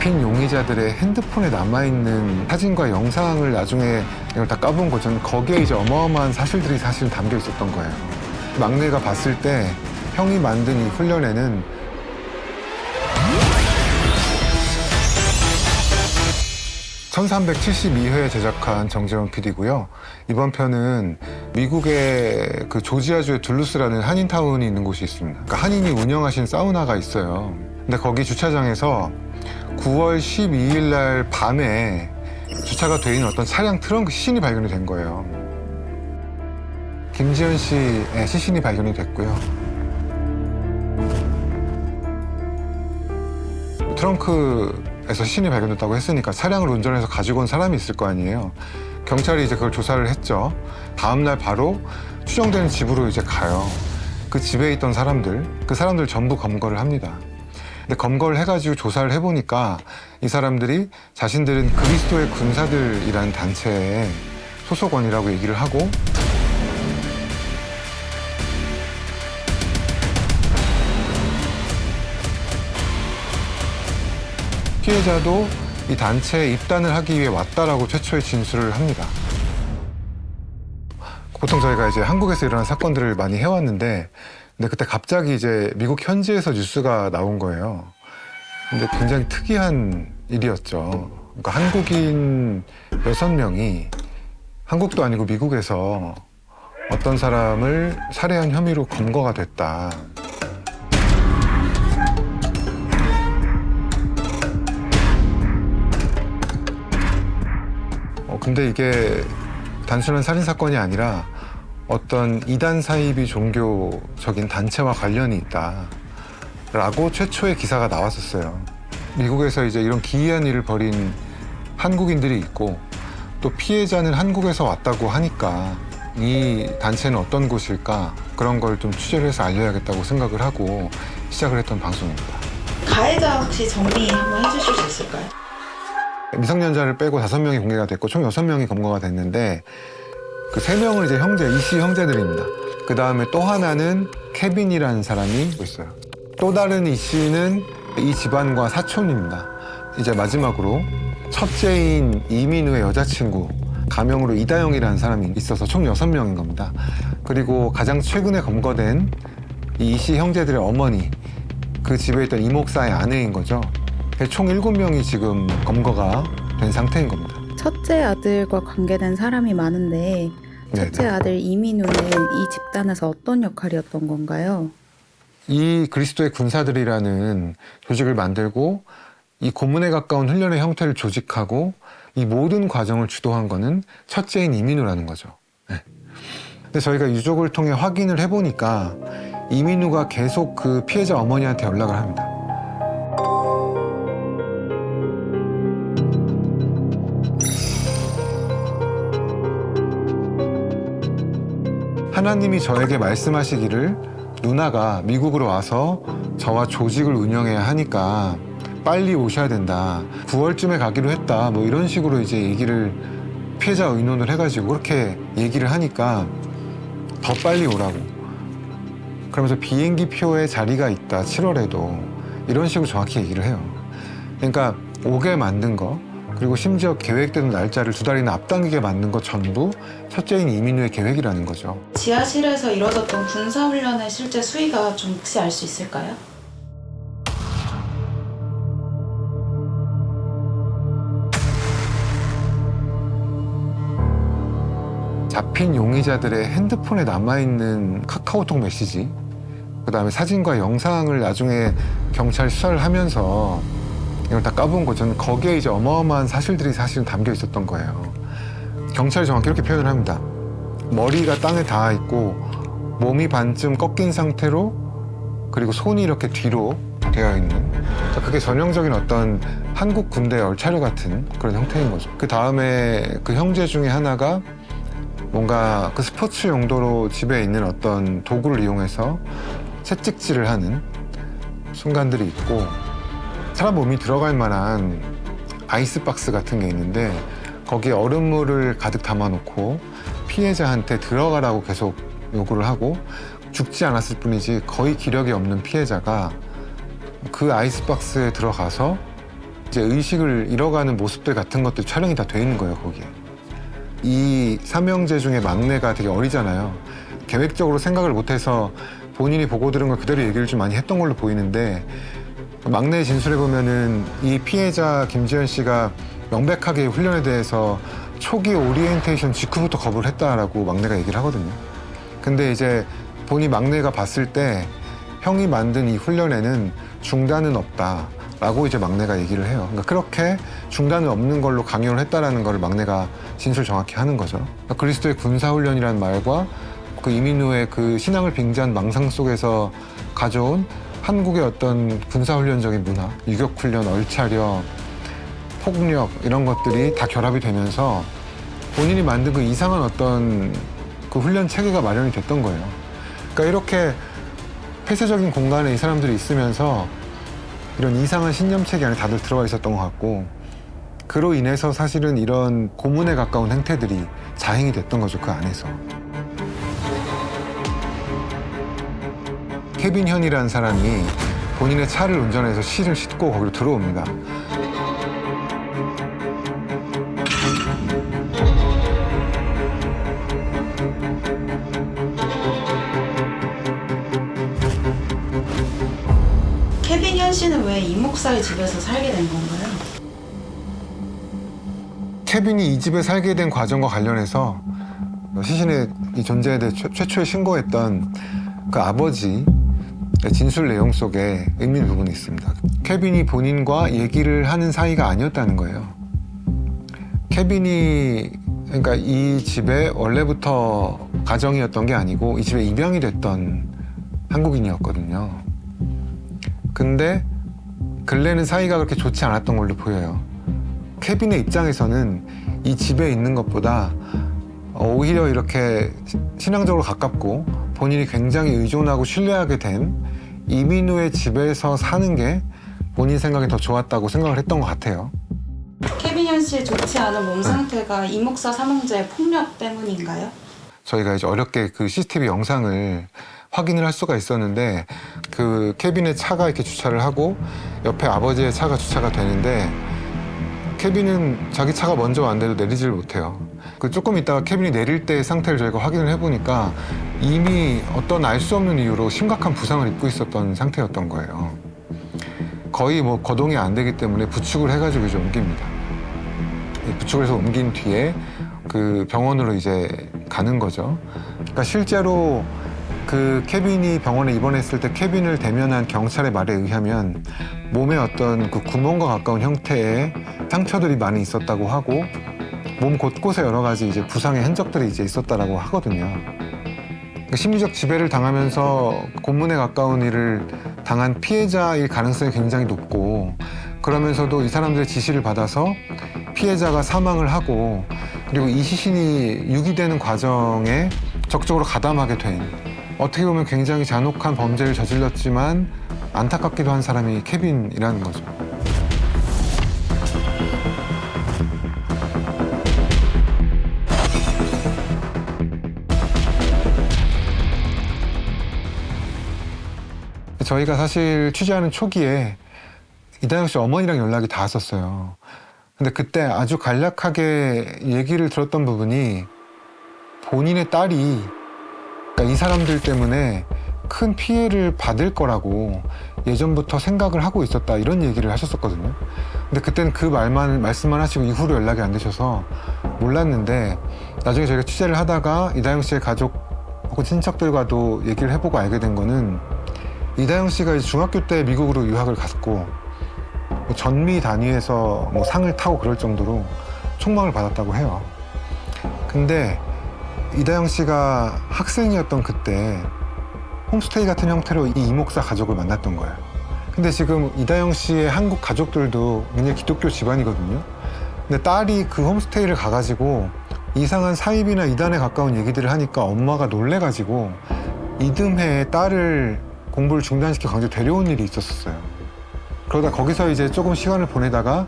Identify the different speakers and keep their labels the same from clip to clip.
Speaker 1: 잡힌 용의자들의 핸드폰에 남아있는 사진과 영상을 나중에 이걸 다 까본 거죠. 거기에 이제 어마어마한 사실들이 사실 담겨 있었던 거예요. 막내가 봤을 때 형이 만든 이 훈련에는 (1372회) 제작한 정재원 PD고요. 이번 편은 미국의 그 조지아주의 둘루스라는 한인타운이 있는 곳이 있습니다. 그러니까 한인이 운영하신 사우나가 있어요. 근데 거기 주차장에서 9월 12일 날 밤에 주차가 돼 있는 어떤 차량 트렁크 시신이 발견이 된 거예요. 김지현 씨의 시신이 발견이 됐고요. 트렁크에서 시신이 발견됐다고 했으니까 차량을 운전해서 가지고 온 사람이 있을 거 아니에요. 경찰이 이제 그걸 조사를 했죠. 다음날 바로 추정되는 집으로 이제 가요. 그 집에 있던 사람들, 그 사람들 전부 검거를 합니다. 근데 검거를 해가지고 조사를 해보니까 이 사람들이 자신들은 그리스도의 군사들이라는 단체의 소속원이라고 얘기를 하고, 피해자도 이 단체에 입단을 하기 위해 왔다라고 최초의 진술을 합니다. 보통 저희가 이제 한국에서 일어난 사건들을 많이 해왔는데, 근데 그때 갑자기 이제 미국 현지에서 뉴스가 나온 거예요. 근데 굉장히 특이한 일이었죠. 그러니까 한국인 6명이 한국도 아니고 미국에서 어떤 사람을 살해한 혐의로 검거가 됐다. 근데 이게 단순한 살인사건이 아니라 어떤 이단 사이비 종교적인 단체와 관련이 있다라고 최초의 기사가 나왔었어요. 미국에서 이제 이런 기이한 일을 벌인 한국인들이 있고, 또 피해자는 한국에서 왔다고 하니까 이 단체는 어떤 곳일까, 그런 걸 좀 취재를 해서 알려야겠다고 생각을 하고 시작을 했던 방송입니다.
Speaker 2: 가해자 혹시 정리 한번 해주실 수 있을까요?
Speaker 1: 미성년자를 빼고 5명이 공개가 됐고 총 6명이 검거가 됐는데, 그 3명은 이제 형제, 이씨 형제들입니다. 그 다음에 또 하나는 케빈이라는 사람이 있어요. 또 다른 이씨는 이 집안과 사촌입니다. 이제 마지막으로 첫째인 이민우의 여자친구, 가명으로 이다영이라는 사람이 있어서 총 6명인 겁니다. 그리고 가장 최근에 검거된 이 이씨 형제들의 어머니, 그 집에 있던 이 목사의 아내인 거죠. 총 7명이 지금 검거가 된 상태인 겁니다.
Speaker 3: 첫째 아들과 관계된 사람이 많은데 첫째 아들 이민우는 이 집단에서 어떤 역할이었던 건가요?
Speaker 1: 이 그리스도의 군사들이라는 조직을 만들고 이 고문에 가까운 훈련의 형태를 조직하고 이 모든 과정을 주도한 거는 첫째인 이민우라는 거죠. 네. 근데 저희가 유족을 통해 확인을 해보니까 이민우가 계속 그 피해자 어머니한테 연락을 합니다. 하나님이 저에게 말씀하시기를 누나가 미국으로 와서 저와 조직을 운영해야 하니까 빨리 오셔야 된다. 9월쯤에 가기로 했다. 뭐 이런 식으로 이제 얘기를 피해자 의논을 해가지고 그렇게 얘기를 하니까 더 빨리 오라고. 그러면서 비행기 표에 자리가 있다. 7월에도. 이런 식으로 정확히 얘기를 해요. 그러니까 오게 만든 거, 그리고 심지어 계획되는 날짜를 2달이나 앞당기게 만든 것 전부 첫째인 이민우의 계획이라는 거죠.
Speaker 2: 지하실에서 이뤄졌던 군사훈련의 실제 수위가 좀 혹시 알 수 있을까요?
Speaker 1: 잡힌 용의자들의 핸드폰에 남아있는 카카오톡 메시지, 그 다음에 사진과 영상을 나중에 경찰 수사를 하면서 이걸 다 까본 거죠. 거기에 이제 어마어마한 사실들이 사실은 담겨 있었던 거예요. 경찰이 정확히 이렇게 표현을 합니다. 머리가 땅에 닿아 있고 몸이 반쯤 꺾인 상태로, 그리고 손이 이렇게 뒤로 되어 있는, 그게 전형적인 어떤 한국 군대 얼차려 같은 그런 형태인 거죠. 그 다음에 그 형제 중에 하나가 뭔가 그 스포츠 용도로 집에 있는 어떤 도구를 이용해서 채찍질을 하는 순간들이 있고, 사람 몸이 들어갈 만한 아이스박스 같은 게 있는데 거기에 얼음물을 가득 담아놓고 피해자한테 들어가라고 계속 요구를 하고, 죽지 않았을 뿐이지 거의 기력이 없는 피해자가 그 아이스박스에 들어가서 이제 의식을 잃어가는 모습들 같은 것들 촬영이 다 돼 있는 거예요, 거기에. 이 삼형제 중에 막내가 되게 어리잖아요. 계획적으로 생각을 못해서 본인이 보고 들은 걸 그대로 얘기를 좀 많이 했던 걸로 보이는데, 막내의 진술에 보면은 이 피해자 김지현 씨가 명백하게 훈련에 대해서 초기 오리엔테이션 직후부터 거부를 했다라고 막내가 얘기를 하거든요. 근데 이제 본인 막내가 봤을 때 형이 만든 이 훈련에는 중단은 없다라고 이제 막내가 얘기를 해요. 그러니까 그렇게 중단은 없는 걸로 강요를 했다라는 걸 막내가 진술 정확히 하는 거죠. 그러니까 그리스도의 군사훈련이라는 말과 그 이민우의 그 신앙을 빙자한 망상 속에서 가져온 한국의 어떤 군사훈련적인 문화, 유격훈련, 얼차려, 폭력 이런 것들이 다 결합이 되면서 본인이 만든 그 이상한 어떤 그 훈련 체계가 마련이 됐던 거예요. 그러니까 이렇게 폐쇄적인 공간에 이 사람들이 있으면서 이런 이상한 신념 체계 안에 다들 들어가 있었던 것 같고, 그로 인해서 사실은 이런 고문에 가까운 행태들이 자행이 됐던 거죠, 그 안에서. 케빈 현이라는 사람이 본인의 차를 운전해서 실을 싣고 거기로 들어옵니다.
Speaker 2: 케빈 현 씨는 왜 이 목사의 집에서 살게 된 건가요?
Speaker 1: 케빈이 이 집에 살게 된 과정과 관련해서 시신의 이 존재에 대해 최초에 신고했던 그 아버지 진술 내용 속에 의미 있는 부분이 있습니다. 케빈이 본인과 얘기를 하는 사이가 아니었다는 거예요. 케빈이 그러니까 이 집에 원래부터 가정이었던 게 아니고 이 집에 입양이 됐던 한국인이었거든요. 근데 근래는 사이가 그렇게 좋지 않았던 걸로 보여요. 케빈의 입장에서는 이 집에 있는 것보다 오히려 이렇게 신앙적으로 가깝고 본인이 굉장히 의존하고 신뢰하게 된 이민우의 집에서 사는 게 본인 생각에 더 좋았다고 생각을 했던 것 같아요.
Speaker 2: 케빈 현 씨의 좋지 않은 몸 상태가 이 목사 삼형제의 폭력 때문인가요?
Speaker 1: 저희가 이제 어렵게 그 CCTV 영상을 확인을 할 수가 있었는데, 그 케빈의 차가 이렇게 주차를 하고 옆에 아버지의 차가 주차가 되는데, 케빈은 자기 차가 먼저 왔는데도 내리지를 못해요. 그 조금 있다가 케빈이 내릴 때의 상태를 저희가 확인을 해보니까 이미 어떤 알 수 없는 이유로 심각한 부상을 입고 있었던 상태였던 거예요. 거의 뭐 거동이 안 되기 때문에 부축을 해가지고 이제 옮깁니다. 부축을 해서 옮긴 뒤에 그 병원으로 이제 가는 거죠. 그러니까 실제로 그 케빈이 병원에 입원했을 때 케빈을 대면한 경찰의 말에 의하면 몸에 어떤 그 구멍과 가까운 형태의 상처들이 많이 있었다고 하고, 몸 곳곳에 여러 가지 이제 부상의 흔적들이 이제 있었다라고 하거든요. 그러니까 심리적 지배를 당하면서 고문에 가까운 일을 당한 피해자일 가능성이 굉장히 높고, 그러면서도 이 사람들의 지시를 받아서 피해자가 사망을 하고, 그리고 이 시신이 유기되는 과정에 적극적으로 가담하게 된, 어떻게 보면 굉장히 잔혹한 범죄를 저질렀지만 안타깝기도 한 사람이 케빈이라는 거죠. 저희가 사실 취재하는 초기에 이다영 씨 어머니랑 연락이 닿았었어요. 근데 그때 아주 간략하게 얘기를 들었던 부분이, 본인의 딸이 그러니까 이 사람들 때문에 큰 피해를 받을 거라고 예전부터 생각을 하고 있었다, 이런 얘기를 하셨었거든요. 근데 그때는 그 말씀만 하시고 이후로 연락이 안 되셔서 몰랐는데, 나중에 저희가 취재를 하다가 이다영 씨의 가족 혹은 친척들과도 얘기를 해보고 알게 된 거는, 이다영 씨가 이제 중학교 때 미국으로 유학을 갔고 뭐 전미 단위에서 뭐 상을 타고 그럴 정도로 촉망을 받았다고 해요. 근데 이다영 씨가 학생이었던 그때 홈스테이 같은 형태로 이 이목사 가족을 만났던 거예요. 근데 지금 이다영 씨의 한국 가족들도 굉장히 기독교 집안이거든요. 근데 딸이 그 홈스테이를 가가지고 이상한 사입이나 이단에 가까운 얘기들을 하니까 엄마가 놀래가지고 이듬해에 딸을 공부를 중단시켜 강제 데려온 일이 있었어요. 그러다 거기서 이제 조금 시간을 보내다가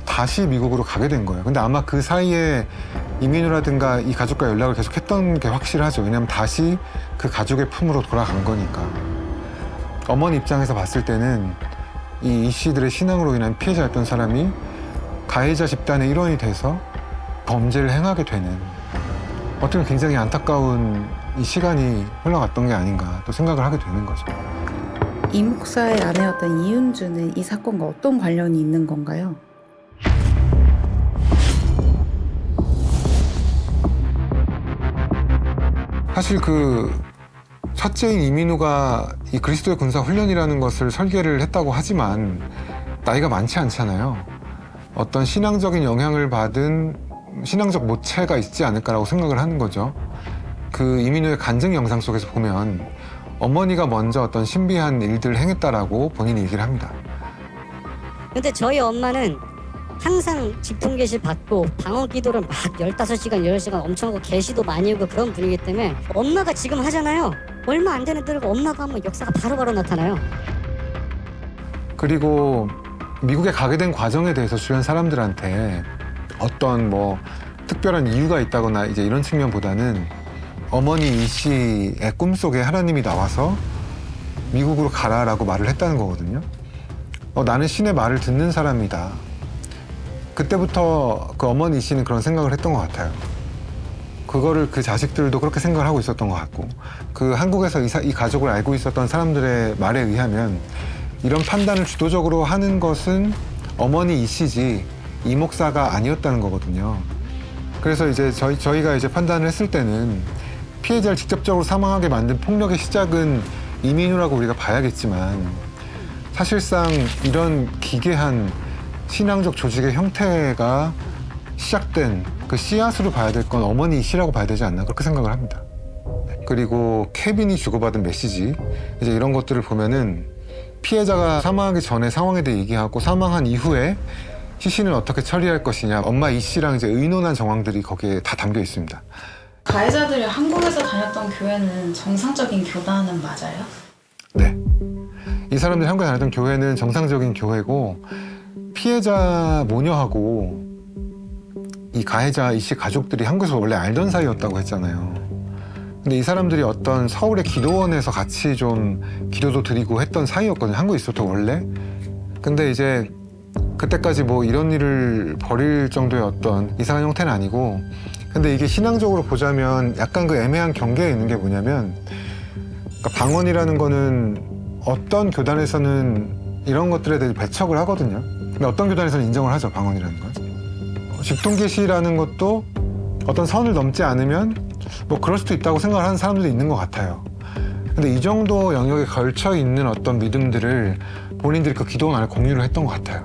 Speaker 1: 다시 미국으로 가게 된 거예요. 근데 아마 그 사이에 이민우라든가 이 가족과 연락을 계속 했던 게 확실하죠. 왜냐면 다시 그 가족의 품으로 돌아간 거니까. 어머니 입장에서 봤을 때는 이 씨들의 신앙으로 인한 피해자였던 사람이 가해자 집단의 일원이 돼서 범죄를 행하게 되는 어떻게 보면 굉장히 안타까운 이 시간이 흘러갔던 게 아닌가 또 생각을 하게 되는 거죠.
Speaker 3: 이 목사의 아내였던 이은주는 이 사건과 어떤 관련이 있는 건가요?
Speaker 1: 사실 그 첫째인 이민우가 이 그리스도의 군사 훈련이라는 것을 설계를 했다고 하지만 나이가 많지 않잖아요. 어떤 신앙적인 영향을 받은 신앙적 모체가 있지 않을까라고 생각을 하는 거죠. 그 이민우의 간증 영상 속에서 보면 어머니가 먼저 어떤 신비한 일들을 행했다라고 본인이 얘기를 합니다.
Speaker 4: 근데 저희 엄마는 항상 집통계시 받고 방언 기도를 막 15시간, 16시간 엄청 하고 계시도 많이 오고 그런 분위기 때문에 엄마가 지금 하잖아요. 얼마 안 되는 데로 엄마가 하면 역사가 바로바로 나타나요.
Speaker 1: 그리고 미국에 가게 된 과정에 대해서 주변 사람들한테 어떤 뭐 특별한 이유가 있다거나 이제 이런 측면보다는 어머니 이 씨의 꿈속에 하나님이 나와서 미국으로 가라라고 말을 했다는 거거든요. 나는 신의 말을 듣는 사람이다. 그때부터 그 어머니 이 씨는 그런 생각을 했던 것 같아요. 그거를 그 자식들도 그렇게 생각을 하고 있었던 것 같고 그 한국에서 이 가족을 알고 있었던 사람들의 말에 의하면 이런 판단을 주도적으로 하는 것은 어머니 이 씨지 이 목사가 아니었다는 거거든요. 그래서 이제 저희가 이제 판단을 했을 때는 피해자를 직접적으로 사망하게 만든 폭력의 시작은 이민우라고 우리가 봐야겠지만 사실상 이런 기괴한 신앙적 조직의 형태가 시작된 그 씨앗으로 봐야 될 건 어머니 이 씨라고 봐야 되지 않나 그렇게 생각을 합니다. 그리고 케빈이 주고받은 메시지 이제 이런 것들을 보면은 피해자가 사망하기 전에 상황에 대해 얘기하고 사망한 이후에 시신을 어떻게 처리할 것이냐 엄마 이 씨랑 이제 의논한 정황들이 거기에 다 담겨 있습니다.
Speaker 2: 가해자들이 한국에서 다녔던 교회는 정상적인 교단은 맞아요?
Speaker 1: 네. 이 사람들이 한국에 다녔던 교회는 정상적인 교회고 피해자 모녀하고 이 가해자 이 씨 가족들이 한국에서 원래 알던 사이였다고 했잖아요. 근데 이 사람들이 어떤 서울의 기도원에서 같이 좀 기도도 드리고 했던 사이였거든요. 한국에 있을 때 원래. 근데 이제 그때까지 뭐 이런 일을 벌일 정도의 어떤 이상한 형태는 아니고 근데 이게 신앙적으로 보자면 약간 그 애매한 경계에 있는 게 뭐냐면 그러니까 방언이라는 거는 어떤 교단에서는 이런 것들에 대해 배척을 하거든요. 근데 어떤 교단에서는 인정을 하죠, 방언이라는 건. 집통계시라는 것도 어떤 선을 넘지 않으면 뭐 그럴 수도 있다고 생각을 하는 사람들도 있는 것 같아요. 근데 이 정도 영역에 걸쳐 있는 어떤 믿음들을 본인들이 그 기도원 안에 공유를 했던 것 같아요.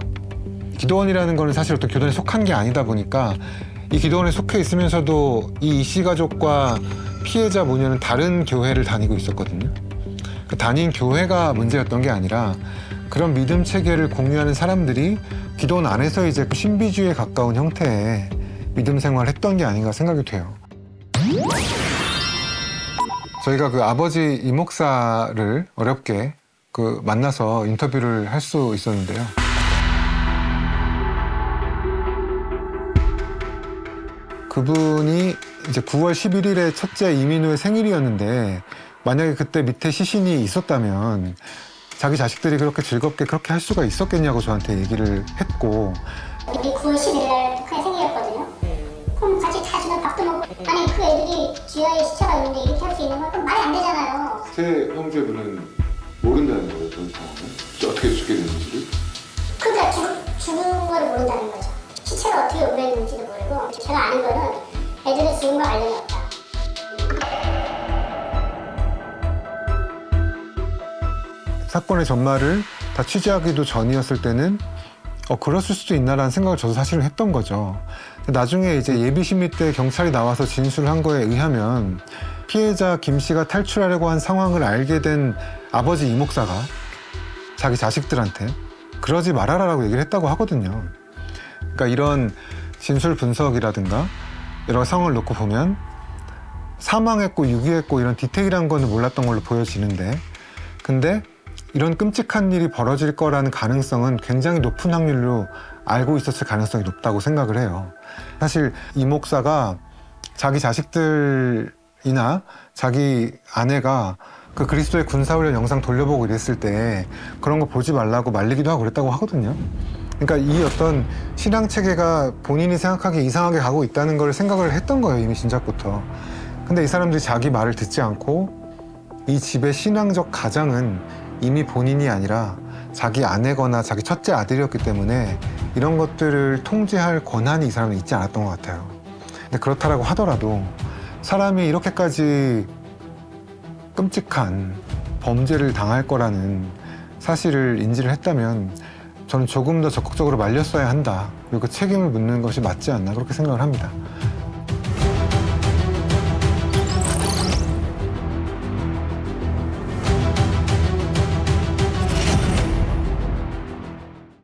Speaker 1: 기도원이라는 거는 사실 어떤 교단에 속한 게 아니다 보니까 이 기도원에 속해 있으면서도 이 이씨 가족과 피해자 모녀는 다른 교회를 다니고 있었거든요. 그 다닌 교회가 문제였던 게 아니라 그런 믿음 체계를 공유하는 사람들이 기도원 안에서 이제 그 신비주의에 가까운 형태의 믿음 생활을 했던 게 아닌가 생각이 돼요. 저희가 그 아버지 이 목사를 어렵게 그 만나서 인터뷰를 할 수 있었는데요. 그분이 이제 9월 11일에 첫째 이민우의 생일이었는데 만약에 그때 밑에 시신이 있었다면 자기 자식들이 그렇게 즐겁게 그렇게 할 수가 있었겠냐고 저한테 얘기를 했고
Speaker 5: 우리 9월 11일 날 북한의 생일이었거든요. 그럼 같이 자주는 밥도 먹고 아니 그 애들이 주야에 시체가 있는데 이렇게 할 수 있는 건 그건 말이 안 되잖아요.
Speaker 1: 세 형제분은 모른다는 거예요, 그런 상황을? 어떻게 죽게 됐는지를?
Speaker 5: 그러니까 죽은 거를 모른다는 거죠. 시체가 어떻게 오래됐는지도 모르고 제가 아는 거는 애들은 죽은 거 관련이 없다.
Speaker 1: 사건의 전말을 다 취재하기도 전이었을 때는 그랬을 수도 있나라는 생각을 저도 사실은 했던 거죠. 근데 나중에 이제 예비심리 때 경찰이 나와서 진술을 한 거에 의하면 피해자 김 씨가 탈출하려고 한 상황을 알게 된 아버지 이 목사가 자기 자식들한테 그러지 말아라라고 얘기를 했다고 하거든요. 그러니까 이런 진술 분석이라든가 여러 상황을 놓고 보면 사망했고 유기했고 이런 디테일한 거는 몰랐던 걸로 보여지는데 근데 이런 끔찍한 일이 벌어질 거라는 가능성은 굉장히 높은 확률로 알고 있었을 가능성이 높다고 생각을 해요. 사실 이 목사가 자기 자식들이나 자기 아내가 그 그리스도의 군사훈련 영상 돌려보고 이랬을 때 그런 거 보지 말라고 말리기도 하고 그랬다고 하거든요. 그러니까 이 어떤 신앙 체계가 본인이 생각하기에 이상하게 가고 있다는 걸 생각을 했던 거예요, 이미 진작부터. 근데 이 사람들이 자기 말을 듣지 않고 이 집의 신앙적 가장은 이미 본인이 아니라 자기 아내거나 자기 첫째 아들이었기 때문에 이런 것들을 통제할 권한이 이 사람은 있지 않았던 것 같아요. 근데 그렇다라고 하더라도 사람이 이렇게까지 끔찍한 범죄를 당할 거라는 사실을 인지를 했다면 저는 조금 더 적극적으로 말렸어야 한다. 그리고 그 책임을 묻는 것이 맞지 않나 그렇게 생각을 합니다.